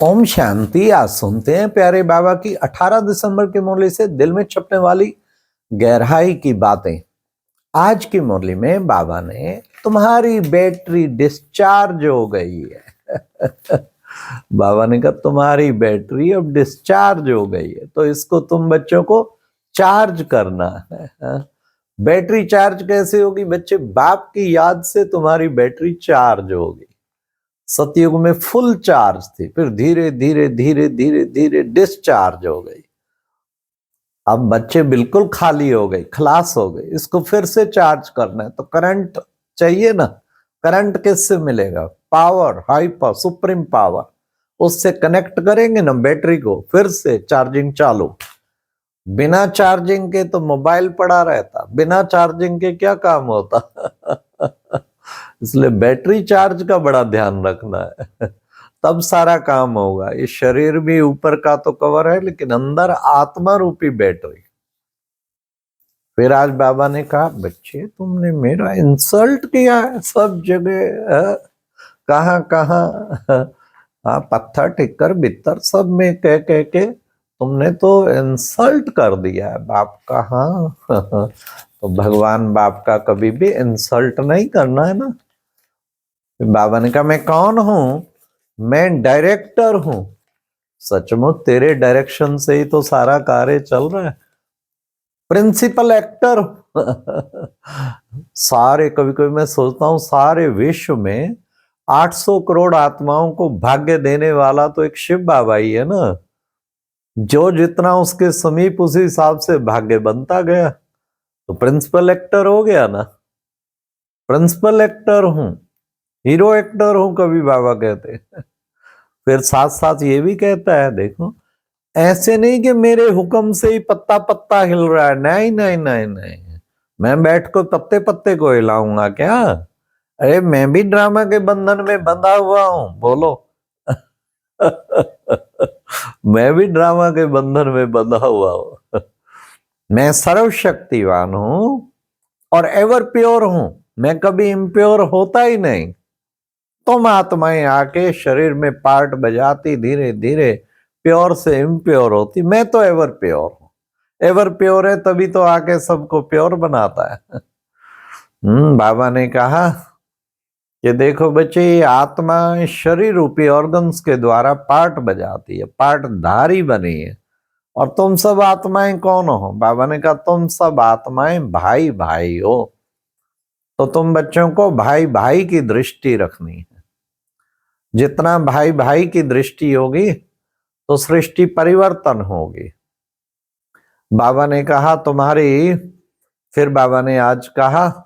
ओम शांति। आज सुनते हैं प्यारे बाबा की 18 दिसंबर की मुरली से दिल में छपने वाली गहराई की बातें। आज की मुरली में बाबा ने तुम्हारी बैटरी डिस्चार्ज हो गई है बाबा ने कहा तुम्हारी बैटरी अब डिस्चार्ज हो गई है, तो इसको तुम बच्चों को चार्ज करना है। बैटरी चार्ज कैसे होगी बच्चे? बाप की याद से तुम्हारी बैटरी चार्ज होगी। सतयुग में फुल चार्ज थी, फिर धीरे धीरे धीरे धीरे धीरे डिस्चार्ज हो गई। अब बच्चे बिल्कुल खाली हो गए, खलास हो गए। इसको फिर से चार्ज करना है तो करंट चाहिए ना। करंट किससे मिलेगा? पावर, हाइपर सुप्रीम पावर, उससे कनेक्ट करेंगे ना बैटरी को, फिर से चार्जिंग चालू। बिना चार्जिंग के तो मोबाइल पड़ा रहता, बिना चार्जिंग के क्या काम होता इसलिए बैटरी चार्ज का बड़ा ध्यान रखना है तब सारा काम होगा। इस शरीर भी ऊपर का तो कवर है, लेकिन अंदर आत्मा रूपी बैटरी। फिर आज बाबा ने कहा बच्चे तुमने मेरा इंसल्ट किया है सब जगह, कहाँ कहाँ पत्थर टिक्कर बित्तर सब में कह कह के तुमने तो इंसल्ट कर दिया है बाप का। हाँ तो भगवान बाप का कभी भी इंसल्ट नहीं करना है ना। बाबा ने कहा मैं कौन हूं? मैं डायरेक्टर हूं। सचमुच तेरे डायरेक्शन से ही तो सारा कार्य चल रहा है। प्रिंसिपल एक्टर सारे, कभी कभी मैं सोचता हूं सारे विश्व में 800 करोड़ आत्माओं को भाग्य देने वाला तो एक शिव बाबा ही है ना। जो जितना उसके समीप उसी हिसाब से भाग्य बनता गया, तो प्रिंसिपल एक्टर हो गया ना। प्रिंसिपल एक्टर हूं, हीरो एक्टर हूं कभी बाबा कहते हैं। फिर साथ साथ ये भी कहता है देखो, ऐसे नहीं कि मेरे हुक्म से ही पत्ता पत्ता हिल रहा है, नहीं नहीं नहीं नहीं, मैं बैठ कर पत्ते पत्ते को हिलाऊंगा क्या? अरे मैं भी ड्रामा के बंधन में बंधा हुआ हूं, बोलो मैं भी ड्रामा के बंधन में बंधा हुआ हूं मैं सर्वशक्तिवान हूं और एवर प्योर हूं, मैं कभी इम्प्योर होता ही नहीं। तुम आत्माएं आके शरीर में पार्ट बजाती धीरे धीरे प्योर से इम्प्योर होती, मैं तो एवर प्योर हूं। एवर प्योर है तभी तो आके सबको प्योर बनाता है। बाबा ने कहा कि देखो बच्चे, ये आत्मा शरीर रूपी ऑर्गन्स के द्वारा पार्ट बजाती है, पार्ट धारी बनी है। और तुम सब आत्माएं कौन हो? बाबा ने कहा तुम सब आत्माएं भाई भाई हो। तो तुम बच्चों को भाई भाई की दृष्टि रखनी है। जितना भाई भाई की दृष्टि होगी तो सृष्टि परिवर्तन होगी। बाबा ने कहा तुम्हारी, फिर बाबा ने आज कहा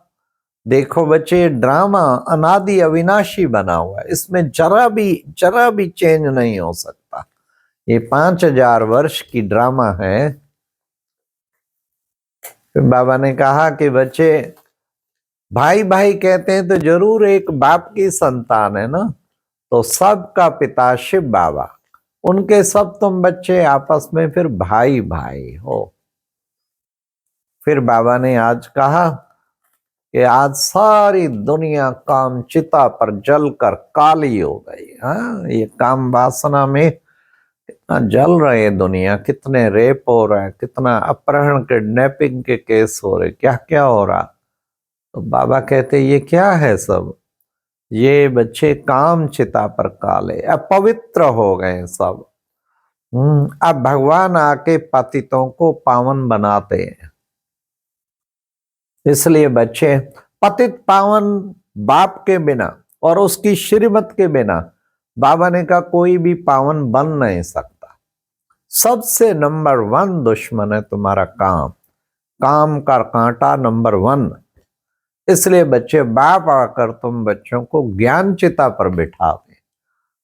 देखो बच्चे, ड्रामा अनादि अविनाशी बना हुआ है, इसमें जरा भी चेंज नहीं हो सकता। ये 5000 वर्ष की ड्रामा है। फिर बाबा ने कहा कि बच्चे, भाई भाई कहते हैं तो जरूर एक बाप की संतान है ना, तो सबका पिता शिव बाबा, उनके सब तुम बच्चे आपस में फिर भाई भाई हो। फिर बाबा ने आज कहा कि आज सारी दुनिया काम चिता पर जलकर काली हो गई। हाँ, ये काम वासना में कितना जल रहे दुनिया, कितने रेप हो रहा है, कितना अपहरण किडनैपिंग के केस हो रहे, क्या क्या हो रहा। तो बाबा कहते ये क्या है सब? ये बच्चे काम चिता पर काले, अपवित्र हो गए सब। अब भगवान आके पतितों को पावन बनाते हैं। इसलिए बच्चे, पतित पावन बाप के बिना और उसकी श्रीमत के बिना बाबा ने कहा कोई भी पावन बन नहीं सकता। सबसे नंबर 1 दुश्मन है तुम्हारा काम, काम का कांटा नंबर 1। इसलिए बच्चे, बाप आकर तुम बच्चों को ज्ञान चिता पर बिठा दे,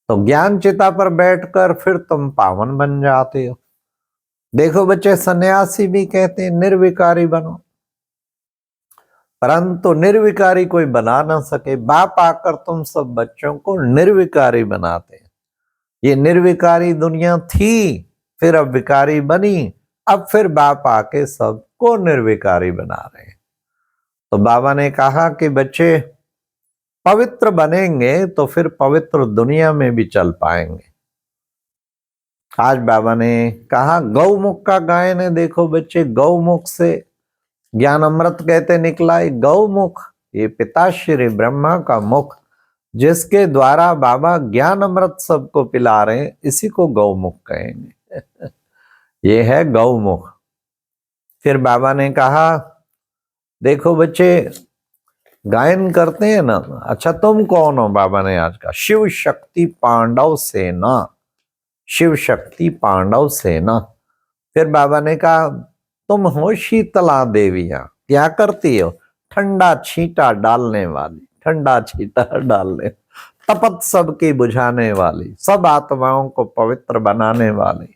तो ज्ञान चिता पर बैठकर फिर तुम पावन बन जाते हो। देखो बच्चे, सन्यासी भी कहते हैं निर्विकारी बनो, परंतु निर्विकारी कोई बना ना सके। बाप आकर तुम सब बच्चों को निर्विकारी बनाते हैं। ये निर्विकारी दुनिया थी, फिर अब विकारी बनी, अब फिर बाप आके सबको निर्विकारी बना रहे हैं। तो बाबा ने कहा कि बच्चे, पवित्र बनेंगे तो फिर पवित्र दुनिया में भी चल पाएंगे। आज बाबा ने कहा गौमुख का गायन है। देखो बच्चे, गौमुख से ज्ञान अमृत कहते निकला है। गौमुख, ये पिताश्री ब्रह्मा का मुख, जिसके द्वारा बाबा ज्ञान अमृत सबको पिला रहे हैं, इसी को गौमुख कहेंगे। ये है गौमुख। फिर बाबा ने कहा देखो बच्चे, गायन करते हैं ना, अच्छा तुम कौन हो? बाबा ने आज कहा शिव शक्ति पांडव सेना, शिव शक्ति पांडव सेना। फिर बाबा ने कहा तुम हो शीतला देवियां, क्या करती हो? ठंडा छींटा डालने वाली, ठंडा छींटा डालने, तपत सबकी बुझाने वाली, सब आत्माओं को पवित्र बनाने वाली,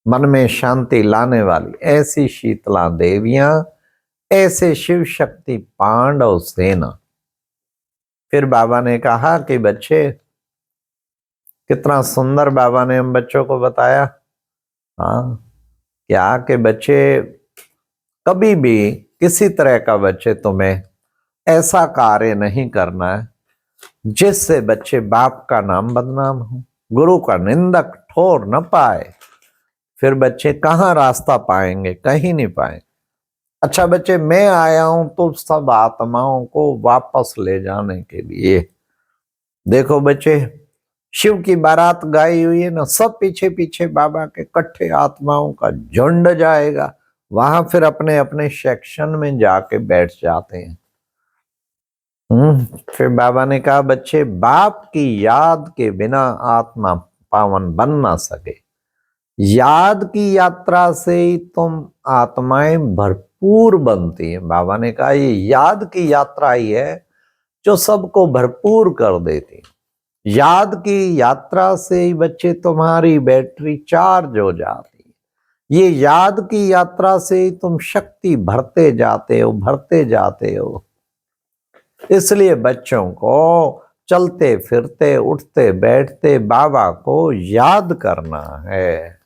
मन में शांति लाने वाली, ऐसी शीतला देवियां, ऐसे शिव शक्ति पांडव सेना। फिर बाबा ने कहा कि बच्चे, कितना सुंदर बाबा ने हम बच्चों को बताया। हाँ, क्या कि बच्चे कभी भी किसी तरह का बच्चे तुम्हें ऐसा कार्य नहीं करना है जिससे बच्चे बाप का नाम बदनाम हो, गुरु का निंदक ठोर न पाए। फिर बच्चे कहाँ रास्ता पाएंगे? कहीं नहीं पाएंगे। अच्छा बच्चे, मैं आया हूं तो सब आत्माओं को वापस ले जाने के लिए। देखो बच्चे, शिव की बारात गाई हुई है ना, सब पीछे पीछे बाबा के इकट्ठे आत्माओं का झुंड जाएगा, वहां फिर अपने अपने सेक्शन में जाके बैठ जाते हैं। फिर बाबा ने कहा बच्चे, बाप की याद के बिना आत्मा पावन बन ना सके। याद की यात्रा से ही तुम आत्माएं भरपूर बनती हैं। बाबा ने कहा ये याद की यात्रा ही है जो सबको भरपूर कर देती। याद की यात्रा से ही बच्चे तुम्हारी बैटरी चार्ज हो जाती है। ये याद की यात्रा से ही तुम शक्ति भरते जाते हो, भरते जाते हो। इसलिए बच्चों को चलते फिरते उठते बैठते बाबा को याद करना है,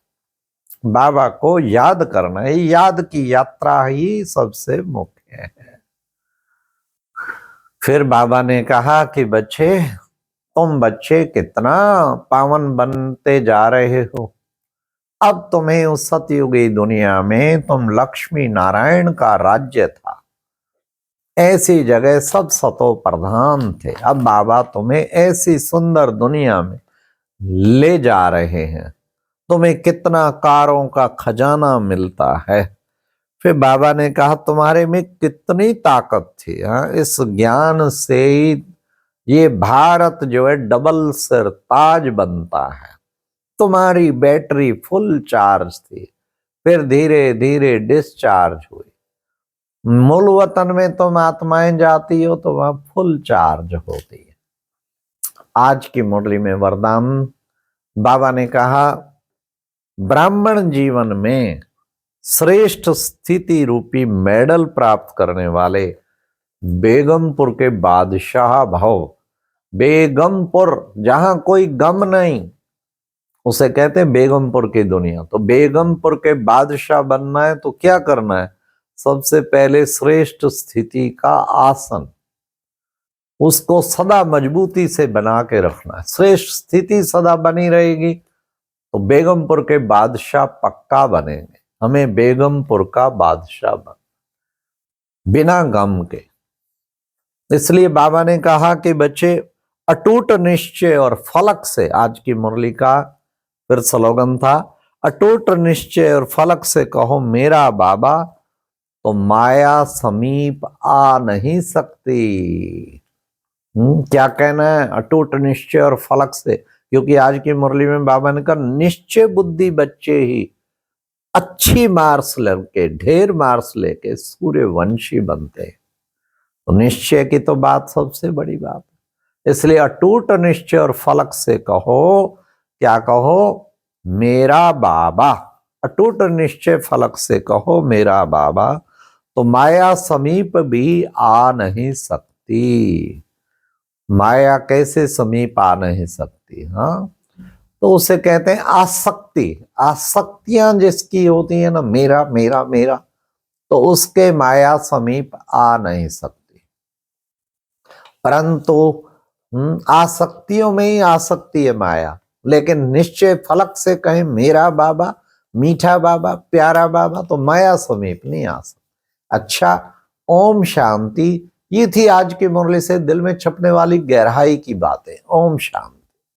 बाबा को याद करना है। याद की यात्रा ही सबसे मुख्य है। फिर बाबा ने कहा कि बच्चे, तुम बच्चे कितना पावन बनते जा रहे हो। अब तुम्हें उस सतयुगी दुनिया में तुम लक्ष्मी नारायण का राज्य था, ऐसी जगह सब सतो प्रधान थे। अब बाबा तुम्हें ऐसी सुंदर दुनिया में ले जा रहे हैं, तुम्हें कितना कारों का खजाना मिलता है। फिर बाबा ने कहा तुम्हारे में कितनी ताकत थी। हाँ, इस ज्ञान से ही ये भारत जो है डबल सिर ताज बनता है। तुम्हारी बैटरी फुल चार्ज थी, फिर धीरे धीरे डिस्चार्ज हुई। मूल वतन में तुम आत्माएं जाती हो तो वहां फुल चार्ज होती है। आज की मुरली में वरदान बाबा ने कहा, ब्राह्मण जीवन में श्रेष्ठ स्थिति रूपी मेडल प्राप्त करने वाले बेगमपुर के बादशाह भव। बेगमपुर, जहां कोई गम नहीं, उसे कहते हैं बेगमपुर की दुनिया। तो बेगमपुर के बादशाह बनना है तो क्या करना है? सबसे पहले श्रेष्ठ स्थिति का आसन, उसको सदा मजबूती से बना के रखना है। श्रेष्ठ स्थिति सदा बनी रहेगी तो बेगमपुर के बादशाह पक्का बनेंगे। हमें बेगमपुर का बादशाह बन, बिना गम के। इसलिए बाबा ने कहा कि बच्चे, अटूट निश्चय और फलक से, आज की मुरली का फिर स्लोगन था, अटूट निश्चय और फलक से कहो मेरा बाबा, तो माया समीप आ नहीं सकती। क्या कहना है? अटूट निश्चय और फलक से, क्योंकि आज की मुरली में बाबा ने कहा निश्चय बुद्धि बच्चे ही अच्छी मार्क्स लेके, ढेर मार्क्स लेके सूर्यवंशी बनते हैं। तो निश्चय की तो बात सबसे बड़ी बात है। इसलिए अटूट निश्चय और फलक से कहो, क्या कहो? मेरा बाबा। अटूट निश्चय फलक से कहो मेरा बाबा, तो माया समीप भी आ नहीं सकती। माया कैसे समीप आ नहीं सकती? हाँ, तो उसे कहते हैं आसक्ति। आसक्तियां जिसकी होती है ना, मेरा मेरा मेरा, तो उसके माया समीप आ नहीं सकती। परंतु आसक्तियों में ही आ सकती है माया। लेकिन निश्चय फलक से कहें मेरा बाबा, मीठा बाबा, प्यारा बाबा, तो माया समीप नहीं आ सकता। अच्छा, ओम शांति। ये थी आज की मुरली से दिल में छपने वाली गहराई की बातें। ओम शांति।